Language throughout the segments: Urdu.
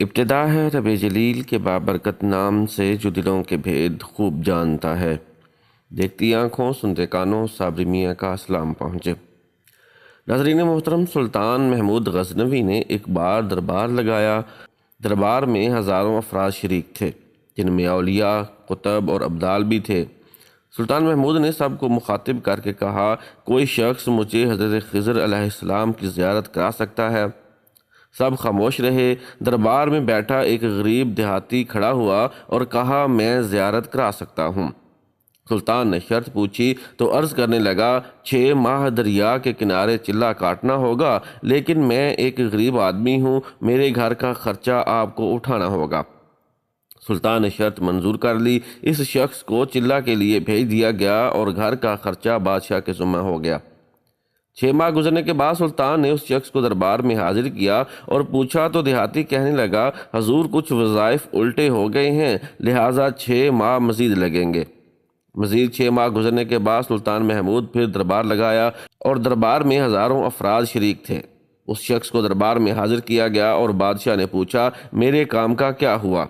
ابتدا ہے رب جلیل کے بابرکت نام سے جو دلوں کے بھید خوب جانتا ہے۔ دیکھتی آنکھوں سنتے کانوں صابری میاں کا اسلام پہنچے۔ ناظرین محترم، سلطان محمود غزنوی نے ایک بار دربار لگایا۔ دربار میں ہزاروں افراد شریک تھے، جن میں اولیاء، قطب اور ابدال بھی تھے۔ سلطان محمود نے سب کو مخاطب کر کے کہا، کوئی شخص مجھے حضرت خضر علیہ السلام کی زیارت کرا سکتا ہے؟ سب خاموش رہے۔ دربار میں بیٹھا ایک غریب دیہاتی کھڑا ہوا اور کہا، میں زیارت کرا سکتا ہوں۔ سلطان نے شرط پوچھی تو عرض کرنے لگا، 6 ماہ دریا کے کنارے چلہ کاٹنا ہوگا، لیکن میں ایک غریب آدمی ہوں، میرے گھر کا خرچہ آپ کو اٹھانا ہوگا۔ سلطان نے شرط منظور کر لی۔ اس شخص کو چلہ کے لیے بھیج دیا گیا اور گھر کا خرچہ بادشاہ کے ذمہ ہو گیا۔ 6 ماہ گزرنے کے بعد سلطان نے اس شخص کو دربار میں حاضر کیا اور پوچھا تو دیہاتی کہنے لگا، حضور کچھ وظائف الٹے ہو گئے ہیں، لہٰذا 6 ماہ مزید لگیں گے۔ مزید 6 ماہ گزرنے کے بعد سلطان محمود پھر دربار لگایا اور دربار میں ہزاروں افراد شریک تھے۔ اس شخص کو دربار میں حاضر کیا گیا اور بادشاہ نے پوچھا، میرے کام کا کیا ہوا؟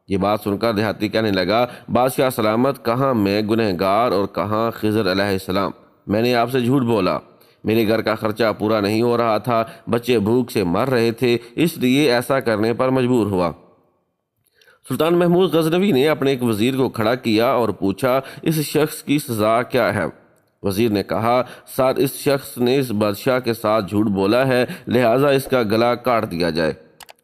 یہ بات سن کر دیہاتی کہنے لگا، بادشاہ سلامت، کہاں میں گنہگار اور کہاں خضر علیہ السلام؟ میں نے آپ سے جھوٹ بولا، میرے گھر کا خرچہ پورا نہیں ہو رہا تھا، بچے بھوک سے مر رہے تھے، اس لیے ایسا کرنے پر مجبور ہوا۔ سلطان محمود غزنوی نے اپنے ایک وزیر کو کھڑا کیا اور پوچھا، اس شخص کی سزا کیا ہے؟ وزیر نے کہا، سر اس شخص نے اس بادشاہ کے ساتھ جھوٹ بولا ہے، لہٰذا اس کا گلا کاٹ دیا جائے۔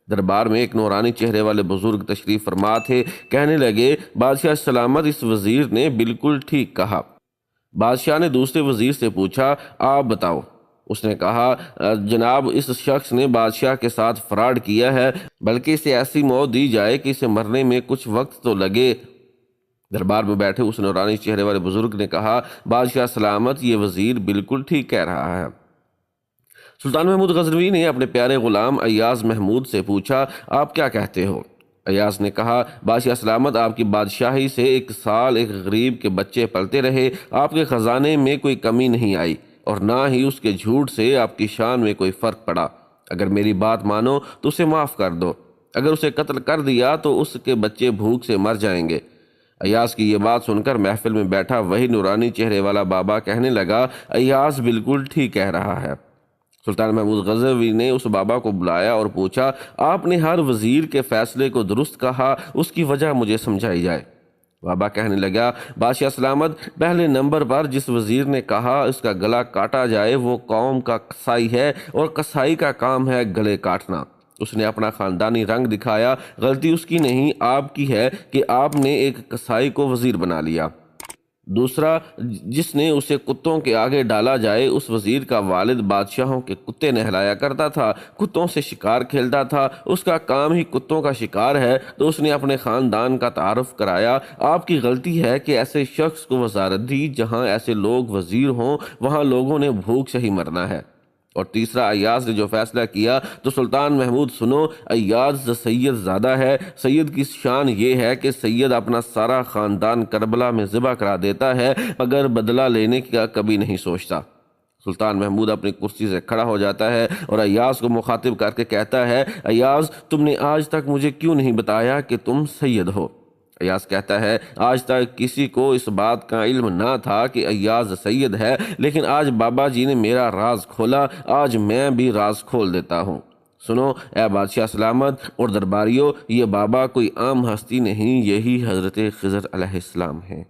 دربار میں ایک نورانی چہرے والے بزرگ تشریف فرما تھے، کہنے لگے، بادشاہ سلامت، اس وزیر نے بالکل ٹھیک کہا۔ بادشاہ نے دوسرے وزیر سے پوچھا، آپ بتاؤ۔ اس نے کہا، جناب اس شخص نے بادشاہ کے ساتھ فراڈ کیا ہے، بلکہ اسے ایسی موت دی جائے کہ اسے مرنے میں کچھ وقت تو لگے۔ دربار میں بیٹھے اس نورانی چہرے والے بزرگ نے کہا، بادشاہ سلامت، یہ وزیر بالکل ٹھیک کہہ رہا ہے۔ سلطان محمود غزنوی نے اپنے پیارے غلام ایاز محمود سے پوچھا، آپ کیا کہتے ہو؟ ایاز نے کہا، بادشاہ سلامت، آپ کی بادشاہی سے 1 سال ایک غریب کے بچے پلتے رہے، آپ کے خزانے میں کوئی کمی نہیں آئی اور نہ ہی اس کے جھوٹ سے آپ کی شان میں کوئی فرق پڑا۔ اگر میری بات مانو تو اسے معاف کر دو، اگر اسے قتل کر دیا تو اس کے بچے بھوک سے مر جائیں گے۔ ایاز کی یہ بات سن کر محفل میں بیٹھا وہی نورانی چہرے والا بابا کہنے لگا، ایاز بالکل ٹھیک کہہ رہا ہے۔ سلطان محمود غزنوی نے اس بابا کو بلایا اور پوچھا، آپ نے ہر وزیر کے فیصلے کو درست کہا، اس کی وجہ مجھے سمجھائی جائے۔ بابا کہنے لگا، بادشاہ سلامت، پہلے نمبر پر جس وزیر نے کہا اس کا گلا کاٹا جائے وہ قوم کا قصائی ہے، اور قصائی کا کام ہے گلے کاٹنا۔ اس نے اپنا خاندانی رنگ دکھایا، غلطی اس کی نہیں آپ کی ہے کہ آپ نے ایک قصائی کو وزیر بنا لیا۔ دوسرا، جس نے اسے کتوں کے آگے ڈالا جائے، اس وزیر کا والد بادشاہوں کے کتے نہلایا کرتا تھا، کتوں سے شکار کھیلتا تھا، اس کا کام ہی کتوں کا شکار ہے، تو اس نے اپنے خاندان کا تعارف کرایا۔ آپ کی غلطی ہے کہ ایسے شخص کو وزارت دی، جہاں ایسے لوگ وزیر ہوں وہاں لوگوں نے بھوک سے ہی مرنا ہے۔ اور تیسرا، ایاز نے جو فیصلہ کیا تو سلطان محمود سنو، ایاز سید زادہ ہے۔ سید کی شان یہ ہے کہ سید اپنا سارا خاندان کربلا میں ذبح کرا دیتا ہے، مگر بدلہ لینے کا کبھی نہیں سوچتا۔ سلطان محمود اپنی کرسی سے کھڑا ہو جاتا ہے اور ایاز کو مخاطب کر کے کہتا ہے، ایاز تم نے آج تک مجھے کیوں نہیں بتایا کہ تم سید ہو؟ ایاز کہتا ہے، آج تک کسی کو اس بات کا علم نہ تھا کہ ایاز سید ہے، لیکن آج بابا جی نے میرا راز کھولا، آج میں بھی راز کھول دیتا ہوں۔ سنو اے بادشاہ سلامت اور درباریوں، یہ بابا کوئی عام ہستی نہیں، یہی حضرت خضر علیہ السلام ہیں۔